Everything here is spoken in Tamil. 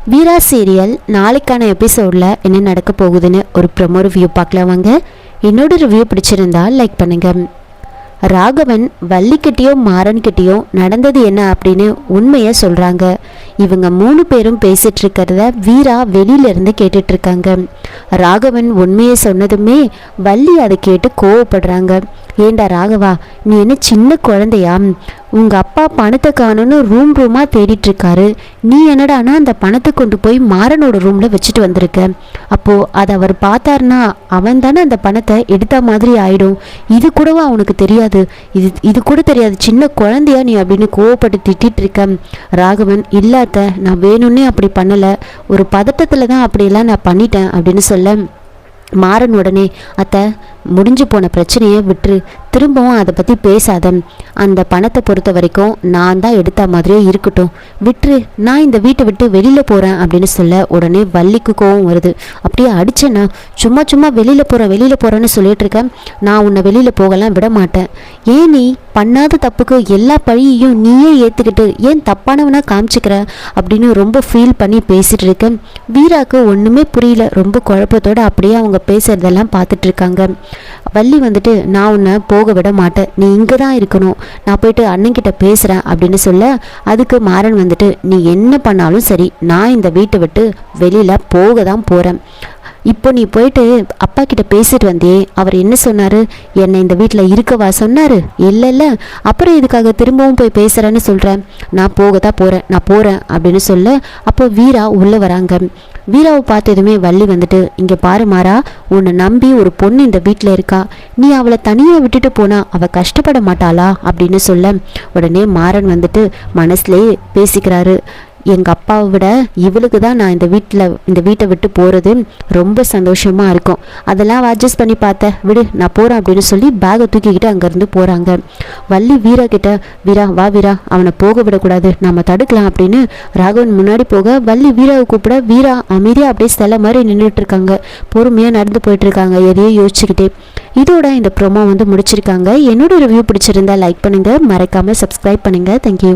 வீரா சீரியல் நாளைக்கான எபிசோடில் என்ன நடக்க போகுதுன்னு ஒரு ப்ரொமோ ரிவ்யூ பார்க்கலாம் வாங்க. என்னோட ரிவ்யூ பிடிச்சிருந்தா லைக் பண்ணுங்கள். ராகவன் வள்ளிக்கிட்டேயோ மாறன்கிட்டேயோ நடந்தது என்ன அப்படின்னு உண்மையை சொல்கிறாங்க. இவங்க 3 பேரும் பேசிகிட்டு இருக்கிறத வீரா வெளியிலேருந்து கேட்டுட்ருக்காங்க. ராகவன் உண்மையை சொன்னதுமே வள்ளி அதை கேட்டு கோவப்படுறாங்க. ஏண்டா ராகவா, நீ என்ன சின்ன குழந்தையா? உங்கள் அப்பா பணத்தை காணுன்னு ரூமாக தேடிட்டுருக்காரு. நீ என்னடானா அந்த பணத்தை கொண்டு போய் மாறனோட ரூமில் வச்சுட்டு வந்திருக்க. அப்போது அதை அவர் பார்த்தாருனா அவன் தானே அந்த பணத்தை எடுத்த மாதிரி ஆயிடும். இது கூடவா அவனுக்கு தெரியாது? இது கூட தெரியாது, சின்ன குழந்தையா நீ அப்படின்னு கோவப்பட்டு திட்டிகிட்டு இருக்க. ராகவன், இல்லாத நான் வேணும்னே அப்படி பண்ணலை, ஒரு பதட்டத்தில் தான் அப்படியெல்லாம் நான் பண்ணிட்டேன் அப்படின்னு சொல்ல மாறன் உடனே, அத்தை முடிஞ்சு போன பிரச்சனையை விட்டுரு, திரும்பவும் அதை பற்றி பேசாத. அந்த பணத்தை பொறுத்த வரைக்கும் நான் தான் எடுத்த மாதிரியே இருக்கட்டும், விட்டுரு, நான் இந்த வீட்டை விட்டு வெளியில் போகிறேன் அப்படின்னு சொல்ல உடனே வள்ளிக்கு கோவம் வருது. அப்படியே அடிச்சேன்னா சும்மா வெளியில் போகிறேன்னு சொல்லிட்டு இருக்கேன். நான் உன்னை வெளியில் போகலாம் விட மாட்டேன். ஏன் நீ பண்ணாத தப்புக்கு எல்லா பழியையும் நீயே ஏற்றுக்கிட்டு ஏன் தப்பானவனா காமிச்சிக்கிற அப்படின்னு ரொம்ப ஃபீல் பண்ணி பேசிகிட்டு இருக்கேன். வீராவுக்கு ஒன்றுமே புரியல. ரொம்ப குழப்பத்தோடு அப்படியே அவங்க பேசுகிறதெல்லாம் பார்த்துட்டு இருக்காங்க. வள்ளி வந்துட்டு, நான் உன்னை போக விட மாட்டேன், நீ இங்கே தான் இருக்கணும், நான் போயிட்டு அண்ணன்கிட்ட பேசுகிறேன் அப்படின்னு சொல்ல அதுக்கு மாறன் வந்துட்டு, நீ என்ன பண்ணாலும் சரி, நான் இந்த வீட்டை விட்டு வெளியில் போக தான் போகிறேன். இப்போ நீ போயிட்டு அப்பா கிட்ட பேசிட்டு வந்தியே, அவர் என்ன சொன்னார்? என்னை இந்த வீட்டில் இருக்கவா சொன்னார்? இல்லை, அப்புறம் இதுக்காக திரும்பவும் போய் பேசுகிறேன்னு சொல்கிறேன். நான் போக தான் போகிறேன், நான் போகிறேன் அப்படின்னு சொல்ல அப்போ வீரா உள்ளே வராங்க. வீராவை பார்த்ததுமே வள்ளி வந்துட்டு, இங்கே பாரு மாறா, உன்னை நம்பி ஒரு பொண்ணு இந்த வீட்டில் இருக்கா, நீ அவளை தனியாக விட்டுட்டு போனா அவள் கஷ்டப்பட மாட்டாளா அப்படின்னு சொல்ல உடனே மாறன் வந்துட்டு மனசுலேயே பேசிக்கிறாரு. எங்கள் அப்பாவை விட இவளுக்கு தான் நான் இந்த வீட்டை விட்டு போகிறது ரொம்ப சந்தோஷமாக இருக்கும். அதெல்லாம் அட்ஜஸ்ட் பண்ணி பார்த்தேன், விடு, நான் போகிறேன் அப்படின்னு சொல்லி பேகை தூக்கிக்கிட்டு அங்கேருந்து போகிறாங்க. வள்ளி வீரா கிட்ட, வீரா வா வீரா, அவனை போக விடக்கூடாது, நம்ம தடுக்கலாம் அப்படின்னு ராகவன் முன்னாடி போக வள்ளி வீராவை கூப்பிட வீரா அமைதியாக அப்படியே சில மாதிரி நின்றுட்டு இருக்காங்க. பொறுமையாக நடந்து போயிட்டுருக்காங்க, எதையோ யோசிச்சுக்கிட்டே. இதோட இந்த ப்ரோமோ முடிச்சிருக்காங்க. என்னோட ரிவ்யூ பிடிச்சிருந்தா லைக் பண்ணுங்கள், மறக்காமல் சப்ஸ்கிரைப் பண்ணுங்கள். தேங்க்யூ.